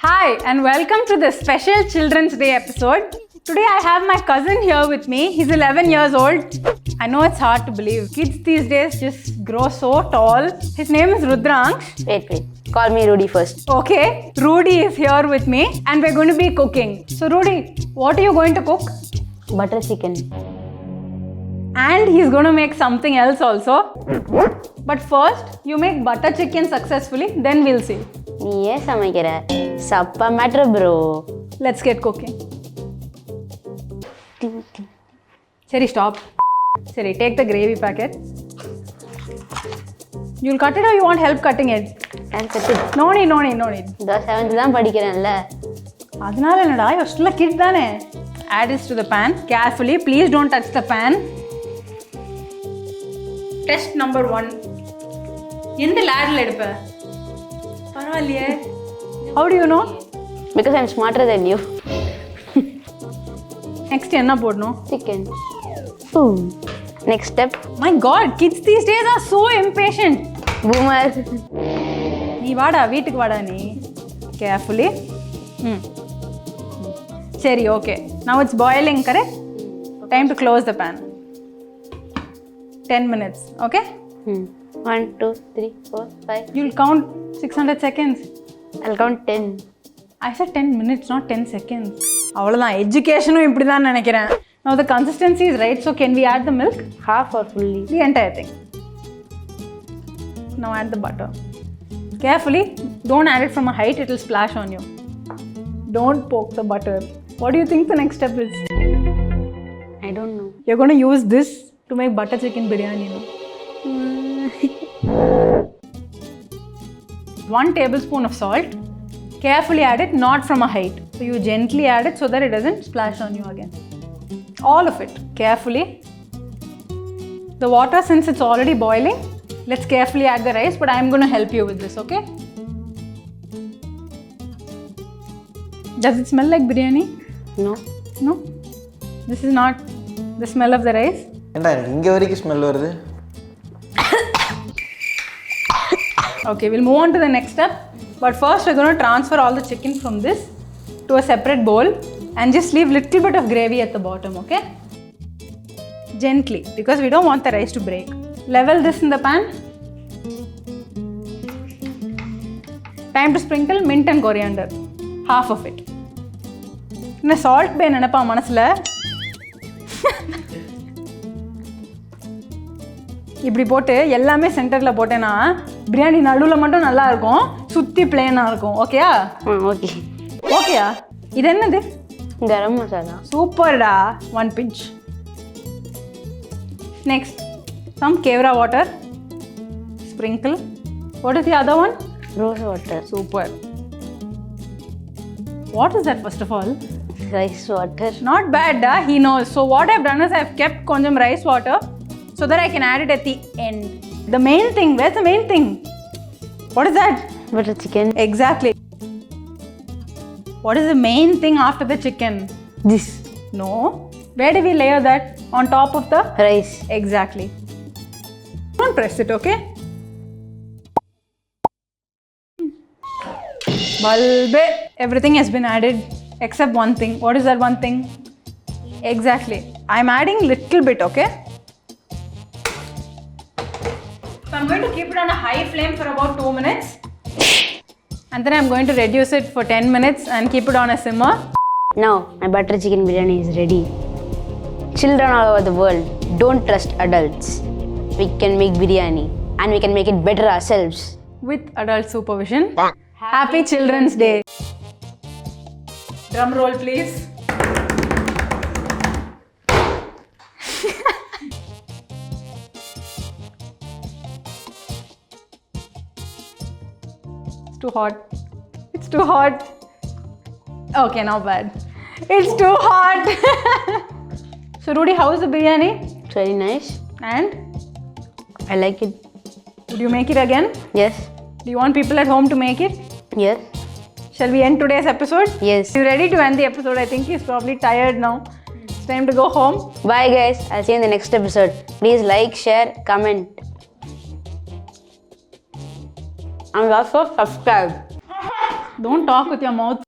Hi and welcome to the special Children's Day episode. Today I have my cousin here with me. He's 11 years old. I know it's hard to believe. Kids these days just grow so tall. His name is Rudransh. Wait. Call me Rudy first. Okay, Rudy is here with me and we're going to be cooking. So Rudy, what are you going to cook? Butter chicken. And he's going to make something else also. But first, you make butter chicken successfully, then we'll see. நீயே சமைக்கிற சப்பா matter bro. Let's get cooking. Seri, stop. Seri, take the gravy packet. You'll cut it or you want help cutting it? I'll cut it. No need. The 7th தான் படிக்கிறேன்ல. அதனால என்னடா, you're still a kid தானே. Add this to the pan. Carefully, please don't touch the pan. Test number 1. எந்த ladle எடுப்ப? பரவாயில்லையே. How do you know? Because I'm smarter than you. Next என்ன போடணும்? Chicken. Boom. Next step. My God, kids these days are so impatient. Boomer. நீ வாடா, வீட்டுக்கு வாடா நீ. Carefully. சரி, okay. Now it's boiling, correct? Time to close the pan. 10 minutes, okay? 1, 2, 3, 4, 5. You'll count 600 seconds. I'll count 10. I said 10 minutes, not 10 seconds. அவ்வளோதான், எஜுகேஷனும் இப்படி தான் நினைக்கிறேன். Now the consistency is right, so can we add the milk? Half or fully? The entire thing. Now add the butter. Carefully, don't add it from a height, it will splash on you. Don't poke the butter. What do you think the next step is? I don't know. You're going to use this to make butter chicken biryani now. 1 tablespoon of salt. Carefully add it, not from a height. So you gently add it so that it doesn't splash on you again. All of it, carefully. The water, since it's already boiling, let's carefully add the rice, but I'm going to help you with this, okay? Does it smell like biryani? No. No? This is not the smell of the rice? ஏண்டா இங்கே வரைக்கும் smell வருது. Okay, we'll move on to the next step. But first we're going to transfer all the chicken from this to a separate bowl and just leave little bit of gravy at the bottom, okay? Gently, because we don't want the rice to break. Level this in the pan. Time to sprinkle mint and coriander. Half of it. In a salt bay nenappa manasla. இப்படி போட்டு எல்லாமே சென்டரில் போட்டேன்னா பிரியாணி நடுவில் மட்டும் நல்லா இருக்கும், சுற்றி பிளேனாக இருக்கும். ஓகேயா? ஓகே. ஓகேயா? இது என்னது? கரம் மசாலா. சூப்பர்டா. 1 pinch. Next, some Kewra Water. Sprinkle. What is the other one? Rose water. Super. What is that first of all? Rice water. Not bad, da. He knows. So what I've done is I've kept konjam rice water so that I can add it at the end. The main thing, where's the main thing? What is that? Butter chicken. Exactly. What is the main thing after the chicken? This. No. Where do we layer that? On top of the? Rice. Exactly. Don't press it, okay? Bulbe. Everything has been added except one thing. What is that one thing? Exactly. I'm adding little bit, okay? So I'm going to keep it on a high flame for about 2 minutes. And then I'm going to reduce it for 10 minutes and keep it on a simmer. Now, my butter chicken biryani is ready. Children all over the world, don't trust adults. We can make biryani and we can make it better ourselves. With adult supervision. Happy Children's Day. Drum roll, please. It's too hot. It's too hot. Okay, not bad. It's too hot. So Rudy, how is the biryani? It's very nice. And? I like it. Would you make it again? Yes. Do you want people at home to make it? Yes. Shall we end today's episode? Yes. You ready to end the episode? I think he's probably tired now. It's time to go home. Bye guys. I'll see you in the next episode. Please like, share, comment. And also subscribe. Don't talk with your mouth.